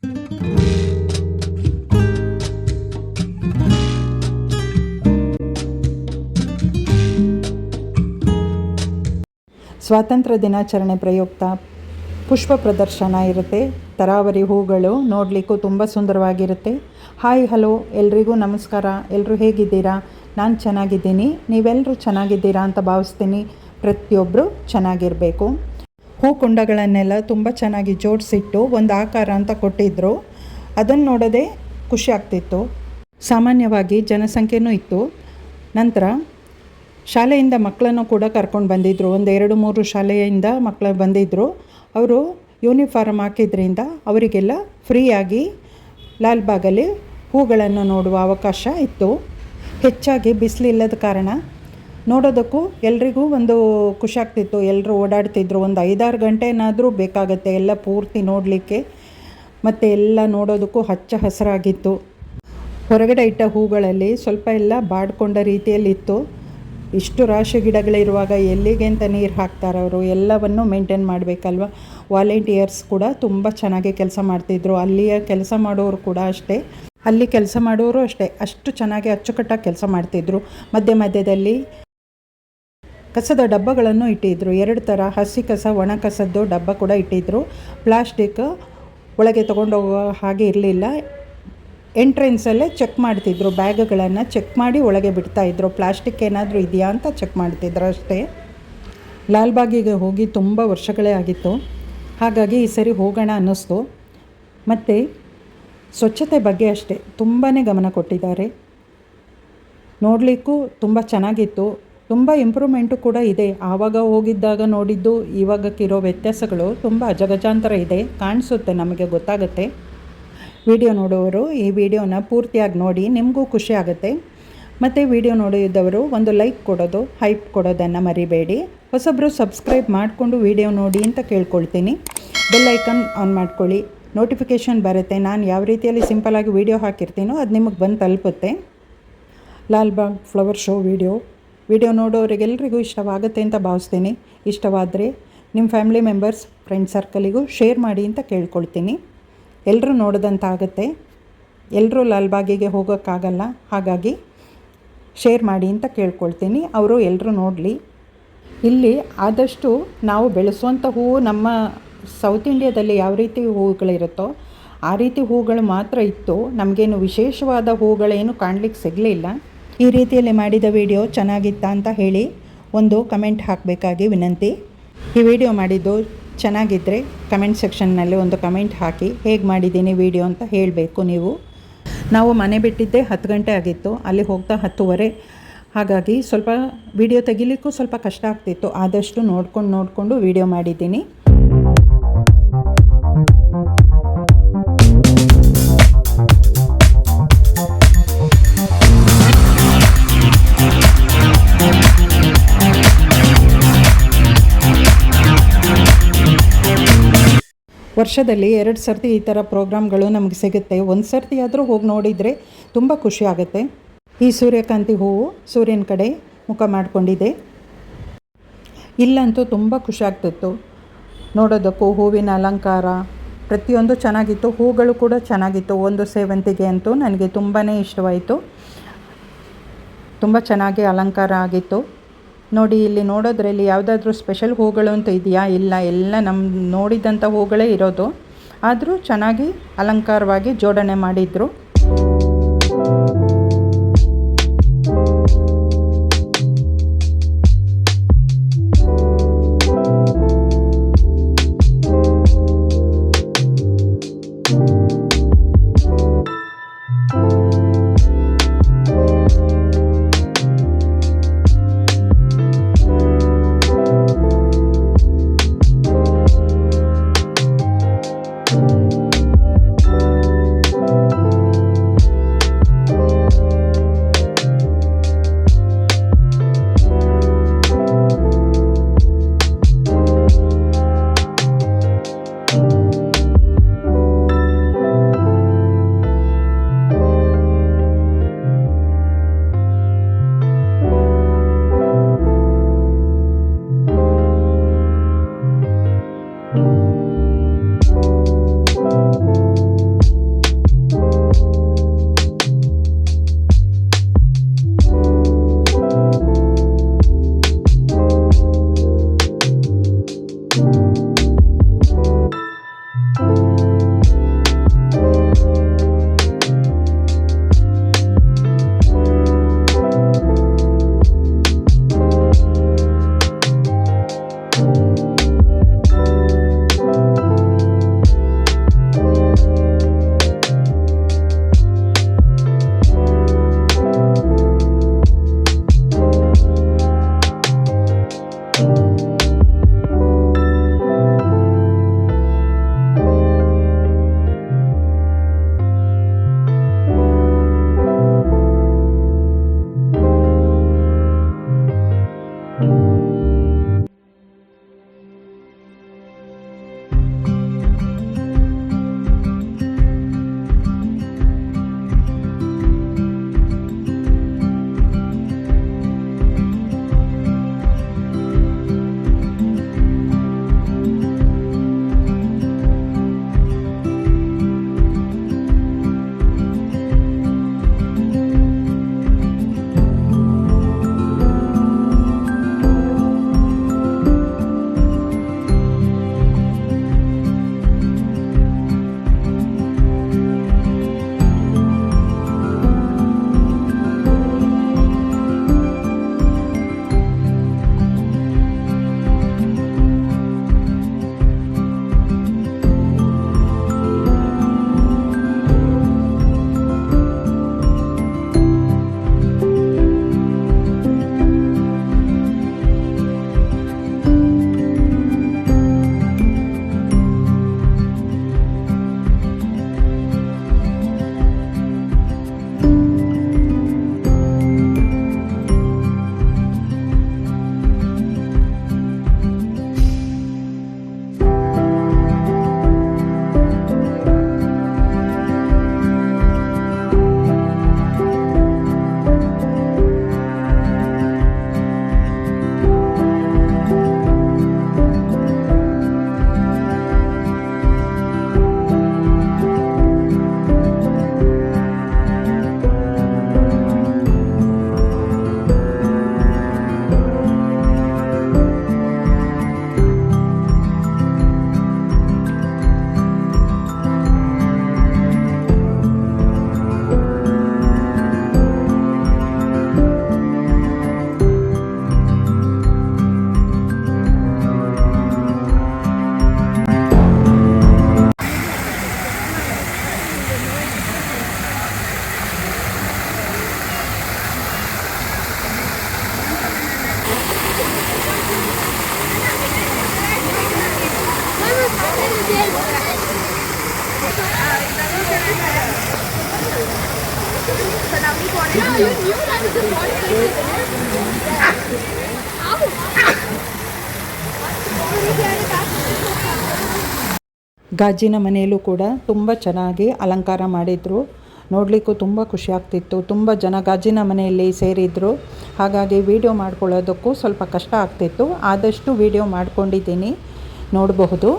ಸ್ವಾತಂತ್ರ್ಯ ದಿನಾಚರಣೆ ಪ್ರಯುಕ್ತ ಪುಷ್ಪ ಪ್ರದರ್ಶನ ಇರುತ್ತೆ. ತರಾವರಿ ಹೂಗಳು ನೋಡಲಿಕ್ಕೂ ತುಂಬ ಸುಂದರವಾಗಿರುತ್ತೆ. ಹಾಯ್ ಹಲೋ ಎಲ್ರಿಗೂ ನಮಸ್ಕಾರ. ಎಲ್ಲರೂ ಹೇಗಿದ್ದೀರಾ? ನಾನು ಚೆನ್ನಾಗಿದ್ದೀನಿ, ನೀವೆಲ್ಲರೂ ಚೆನ್ನಾಗಿದ್ದೀರಾ ಅಂತ ಭಾವಿಸ್ತೀನಿ. ಪ್ರತಿಯೊಬ್ಬರು ಚೆನ್ನಾಗಿರಬೇಕು. ಹೂಕುಂಡಗಳನ್ನೆಲ್ಲ ತುಂಬ ಚೆನ್ನಾಗಿ ಜೋಡಿಸಿಟ್ಟು ಒಂದು ಆಕಾರ ಅಂತ ಕೊಟ್ಟಿದ್ದರು. ಅದನ್ನು ನೋಡೋದೇ ಖುಷಿ ಆಗ್ತಿತ್ತು. ಸಾಮಾನ್ಯವಾಗಿ ಜನಸಂಖ್ಯೆನೂ ಇತ್ತು. ನಂತರ ಶಾಲೆಯಿಂದ ಮಕ್ಕಳನ್ನು ಕೂಡ ಕರ್ಕೊಂಡು ಬಂದಿದ್ದರು. ಒಂದು 2-3 ಶಾಲೆಯಿಂದ ಮಕ್ಕಳು ಬಂದಿದ್ದರು. ಅವರು ಯೂನಿಫಾರ್ಮ್ ಹಾಕಿದ್ರಿಂದ ಅವರಿಗೆಲ್ಲ ಫ್ರೀಯಾಗಿ ಲಾಲ್ಬಾಗಲ್ಲಿ ಹೂಗಳನ್ನು ನೋಡುವ ಅವಕಾಶ ಇತ್ತು. ಹೆಚ್ಚಾಗಿ ಬಿಸಿಲಿಲ್ಲದ ಕಾರಣ ನೋಡೋದಕ್ಕೂ ಎಲ್ರಿಗೂ ಒಂದು ಖುಷಿ ಆಗ್ತಿತ್ತು. ಎಲ್ಲರೂ ಓಡಾಡ್ತಿದ್ರು. ಒಂದು 5-6 ಗಂಟೆನಾದರೂ ಬೇಕಾಗತ್ತೆ ಎಲ್ಲ ಪೂರ್ತಿ ನೋಡಲಿಕ್ಕೆ. ಮತ್ತು ಎಲ್ಲ ನೋಡೋದಕ್ಕೂ ಹಚ್ಚ ಹಸಿರಾಗಿತ್ತು. ಹೊರಗಡೆ ಇಟ್ಟ ಹೂಗಳಲ್ಲಿ ಸ್ವಲ್ಪ ಎಲ್ಲ ಬಾಡಿಕೊಂಡ ರೀತಿಯಲ್ಲಿತ್ತು. ಇಷ್ಟು ರಾಶಿ ಗಿಡಗಳಿರುವಾಗ ಎಲ್ಲಿಗೆ ಅಂತ ನೀರು ಹಾಕ್ತಾರೆ ಅವರು? ಎಲ್ಲವನ್ನು ಮೇಂಟೈನ್ ಮಾಡಬೇಕಲ್ವ. ವಾಲಂಟಿಯರ್ಸ್ ಕೂಡ ತುಂಬ ಚೆನ್ನಾಗಿ ಕೆಲಸ ಮಾಡ್ತಿದ್ರು. ಅಲ್ಲಿಯ ಕೆಲಸ ಮಾಡೋರು ಕೂಡ ಅಷ್ಟೇ, ಅಲ್ಲಿ ಕೆಲಸ ಮಾಡೋರು ಅಷ್ಟೇ, ಅಷ್ಟು ಚೆನ್ನಾಗಿ ಅಚ್ಚುಕಟ್ಟಾಗಿ ಕೆಲಸ ಮಾಡ್ತಿದ್ರು. ಮಧ್ಯದಲ್ಲಿ ಕಸದ ಡಬ್ಬಗಳನ್ನು ಇಟ್ಟಿದ್ದರು. 2 ಥರ, ಹಸಿ ಕಸ, ಒಣ ಕಸದ್ದು ಡಬ್ಬ ಕೂಡ ಇಟ್ಟಿದ್ದರು. ಪ್ಲಾಸ್ಟಿಕ್ ಒಳಗೆ ತೊಗೊಂಡೋಗೋ ಹಾಗೆ ಇರಲಿಲ್ಲ. ಎಂಟ್ರೆನ್ಸಲ್ಲೇ ಚೆಕ್ ಮಾಡ್ತಿದ್ರು. ಬ್ಯಾಗ್ಗಳನ್ನು ಚೆಕ್ ಮಾಡಿ ಒಳಗೆ ಬಿಡ್ತಾಯಿದ್ರು. ಪ್ಲಾಸ್ಟಿಕ್ ಏನಾದರೂ ಇದೆಯಾ ಅಂತ ಚೆಕ್ ಮಾಡ್ತಿದ್ರು ಅಷ್ಟೇ. ಲಾಲ್ಬಾಗಿಗೆ ಹೋಗಿ ತುಂಬ ವರ್ಷಗಳೇ ಆಗಿತ್ತು. ಹಾಗಾಗಿ ಈ ಸರಿ ಹೋಗೋಣ ಅನ್ನಿಸ್ತು. ಮತ್ತು ಸ್ವಚ್ಛತೆ ಬಗ್ಗೆ ಅಷ್ಟೇ ತುಂಬಾ ಗಮನ ಕೊಟ್ಟಿದ್ದಾರೆ. ನೋಡಲಿಕ್ಕೂ ತುಂಬ ಚೆನ್ನಾಗಿತ್ತು. ತುಂಬ ಇಂಪ್ರೂವ್ಮೆಂಟು ಕೂಡ ಇದೆ. ಆವಾಗ ಹೋಗಿದ್ದಾಗ ನೋಡಿದ್ದು ಇವಾಗಕ್ಕಿರೋ ವ್ಯತ್ಯಾಸಗಳು ತುಂಬ ಅಜಗಜಾಂತರ ಇದೆ. ಕಾಣಿಸುತ್ತೆ, ನಮಗೆ ಗೊತ್ತಾಗುತ್ತೆ. ವಿಡಿಯೋ ನೋಡೋರು ಈ ವಿಡಿಯೋನ ಪೂರ್ತಿಯಾಗಿ ನೋಡಿ, ನಿಮಗೂ ಖುಷಿ ಆಗುತ್ತೆ. ಮತ್ತು ವಿಡಿಯೋ ನೋಡಿದವರು ಒಂದು ಲೈಕ್ ಕೊಡೋದು, ಹೈಪ್ ಕೊಡೋದನ್ನು ಮರಿಬೇಡಿ. ಹೊಸಬ್ರು ಸಬ್ಸ್ಕ್ರೈಬ್ ಮಾಡಿಕೊಂಡು ವಿಡಿಯೋ ನೋಡಿ ಅಂತ ಕೇಳ್ಕೊಳ್ತೀನಿ. ಬೆಲ್ ಐಕನ್ ಆನ್ ಮಾಡ್ಕೊಳ್ಳಿ, ನೋಟಿಫಿಕೇಷನ್ ಬರುತ್ತೆ. ನಾನು ಯಾವ ರೀತಿಯಲ್ಲಿ ಸಿಂಪಲಾಗಿ ವಿಡಿಯೋ ಹಾಕಿರ್ತೀನೋ ಅದು ನಿಮಗೆ ಬಂದು ತಲುಪುತ್ತೆ. ಲಾಲ್ಬಾಗ್ ಫ್ಲವರ್ ಶೋ ವಿಡಿಯೋ ನೋಡೋರಿಗೆಲ್ರಿಗೂ ಇಷ್ಟವಾಗುತ್ತೆ ಅಂತ ಭಾವಿಸ್ತೀನಿ. ಇಷ್ಟವಾದರೆ ನಿಮ್ಮ ಫ್ಯಾಮಿಲಿ ಮೆಂಬರ್ಸ್, ಫ್ರೆಂಡ್ ಸರ್ಕಲಿಗೂ ಶೇರ್ ಮಾಡಿ ಅಂತ ಕೇಳ್ಕೊಳ್ತೀನಿ. ಎಲ್ಲರೂ ನೋಡೋದಂತಾಗುತ್ತೆ. ಎಲ್ಲರೂ ಲಾಲ್ಬಾಗಿಗೆ ಹೋಗೋಕ್ಕಾಗಲ್ಲ, ಹಾಗಾಗಿ ಶೇರ್ ಮಾಡಿ ಅಂತ ಕೇಳ್ಕೊಳ್ತೀನಿ. ಅವರು ಎಲ್ಲರೂ ನೋಡಲಿ. ಇಲ್ಲಿ ಆದಷ್ಟು ನಾವು ಬೆಳೆಸುವಂಥ ಹೂವು ನಮ್ಮ ಸೌತ್ ಇಂಡಿಯಾದಲ್ಲಿ ಯಾವ ರೀತಿ ಹೂವುಗಳಿರುತ್ತೋ ಆ ರೀತಿ ಹೂಗಳು ಮಾತ್ರ ಇತ್ತು. ನಮಗೇನು ವಿಶೇಷವಾದ ಹೂಗಳೇನು ಕಾಣಲಿಕ್ಕೆ ಸಿಗಲಿಲ್ಲ. ಈ ರೀತಿಯಲ್ಲಿ ಮಾಡಿದ ವಿಡಿಯೋ ಚೆನ್ನಾಗಿತ್ತಾ ಅಂತ ಹೇಳಿ ಒಂದು ಕಮೆಂಟ್ ಹಾಕಬೇಕಾಗಿ ವಿನಂತಿ. ಈ ವಿಡಿಯೋ ಮಾಡಿದ್ದು ಚೆನ್ನಾಗಿದ್ದರೆ ಕಮೆಂಟ್ ಸೆಕ್ಷನ್ನಲ್ಲಿ ಒಂದು ಕಮೆಂಟ್ ಹಾಕಿ, ಹೇಗೆ ಮಾಡಿದ್ದೀನಿ ವಿಡಿಯೋ ಅಂತ ಹೇಳಬೇಕು ನೀವು. ನಾವು ಮನೆ ಬಿಟ್ಟಿದ್ದೇ 10 ಗಂಟೆ ಆಗಿತ್ತು, ಅಲ್ಲಿ ಹೋಗ್ತಾ 10:15. ಹಾಗಾಗಿ ಸ್ವಲ್ಪ ವಿಡಿಯೋ ತೆಗಿಲಿಕ್ಕೂ ಸ್ವಲ್ಪ ಕಷ್ಟ ಆಗ್ತಿತ್ತು. ಆದಷ್ಟು ನೋಡಿಕೊಂಡು ವಿಡಿಯೋ ಮಾಡಿದ್ದೀನಿ. ವರ್ಷದಲ್ಲಿ 2 ಸರ್ತಿ ಈ ಥರ ಪ್ರೋಗ್ರಾಮ್ಗಳು ನಮಗೆ ಸಿಗುತ್ತೆ. ಒಂದು ಸರ್ತಿ ಆದರೂ ಹೋಗಿ ನೋಡಿದರೆ ತುಂಬ ಖುಷಿ ಆಗುತ್ತೆ. ಈ ಸೂರ್ಯಕಾಂತಿ ಹೂವು ಸೂರ್ಯನ ಕಡೆ ಮುಖ ಮಾಡಿಕೊಂಡಿದೆ. ಇಲ್ಲಂತೂ ತುಂಬ ಖುಷಿ ಆಗ್ತಿತ್ತು ನೋಡೋದಕ್ಕೂ. ಹೂವಿನ ಅಲಂಕಾರ ಪ್ರತಿಯೊಂದು ಚೆನ್ನಾಗಿತ್ತು. ಹೂಗಳು ಕೂಡ ಚೆನ್ನಾಗಿತ್ತು. ಒಂದು ಸೇವಂತಿಗೆ ಅಂತೂ ನನಗೆ ತುಂಬಾ ಇಷ್ಟವಾಯಿತು. ತುಂಬ ಚೆನ್ನಾಗಿ ಅಲಂಕಾರ ಆಗಿತ್ತು. ನೋಡಿ, ಇಲ್ಲಿ ನೋಡೋದ್ರಲ್ಲಿ ಯಾವುದಾದ್ರೂ ಸ್ಪೆಷಲ್ ಹೂಗಳು ಅಂತ ಇದೆಯಾ? ಇಲ್ಲ, ಎಲ್ಲ ನಮ್ಮ ನೋಡಿದಂಥ ಹೂಗಳೇ ಇರೋದು. ಆದರೂ ಚೆನ್ನಾಗಿ ಅಲಂಕಾರವಾಗಿ ಜೋಡಣೆ ಮಾಡಿದರು. ಗಾಜಿನ ಮನೆಯಲ್ಲೂ ಕೂಡ ತುಂಬ ಚೆನ್ನಾಗಿ ಅಲಂಕಾರ ಮಾಡಿದರು. ನೋಡಲಿಕ್ಕೂ ತುಂಬ ಖುಷಿ ಆಗ್ತಿತ್ತು. ತುಂಬ ಜನ ಗಾಜಿನ ಮನೆಯಲ್ಲಿ ಸೇರಿದ್ರು. ಹಾಗಾಗಿ ವಿಡಿಯೋ ಮಾಡ್ಕೊಳ್ಳೋದಕ್ಕೂ ಸ್ವಲ್ಪ ಕಷ್ಟ ಆಗ್ತಿತ್ತು. ಆದಷ್ಟು ವಿಡಿಯೋ ಮಾಡ್ಕೊಂಡಿದ್ದೀನಿ, ನೋಡಬಹುದು.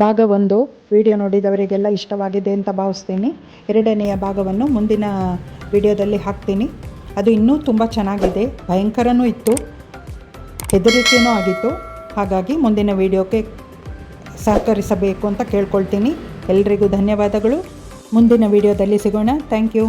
ಭಾಗ 1 ವಿಡಿಯೋ ನೋಡಿದವರಿಗೆಲ್ಲ ಇಷ್ಟವಾಗಿದೆ ಅಂತ ಭಾವಿಸ್ತೀನಿ. 2ನೆಯ ಭಾಗವನ್ನು ಮುಂದಿನ ವಿಡಿಯೋದಲ್ಲಿ ಹಾಕ್ತೀನಿ. ಅದು ಇನ್ನೂ ತುಂಬ ಚೆನ್ನಾಗಿದೆ, ಭಯಂಕರನೂ ಇತ್ತು, ಹೆದರಿಕೆಯೂ ಆಗಿತ್ತು. ಹಾಗಾಗಿ ಮುಂದಿನ ವಿಡಿಯೋಕ್ಕೆ ಸಹಕರಿಸಬೇಕು ಅಂತ ಕೇಳ್ಕೊಳ್ತೀನಿ. ಎಲ್ರಿಗೂ ಧನ್ಯವಾದಗಳು. ಮುಂದಿನ ವಿಡಿಯೋದಲ್ಲಿ ಸಿಗೋಣ. Thank you.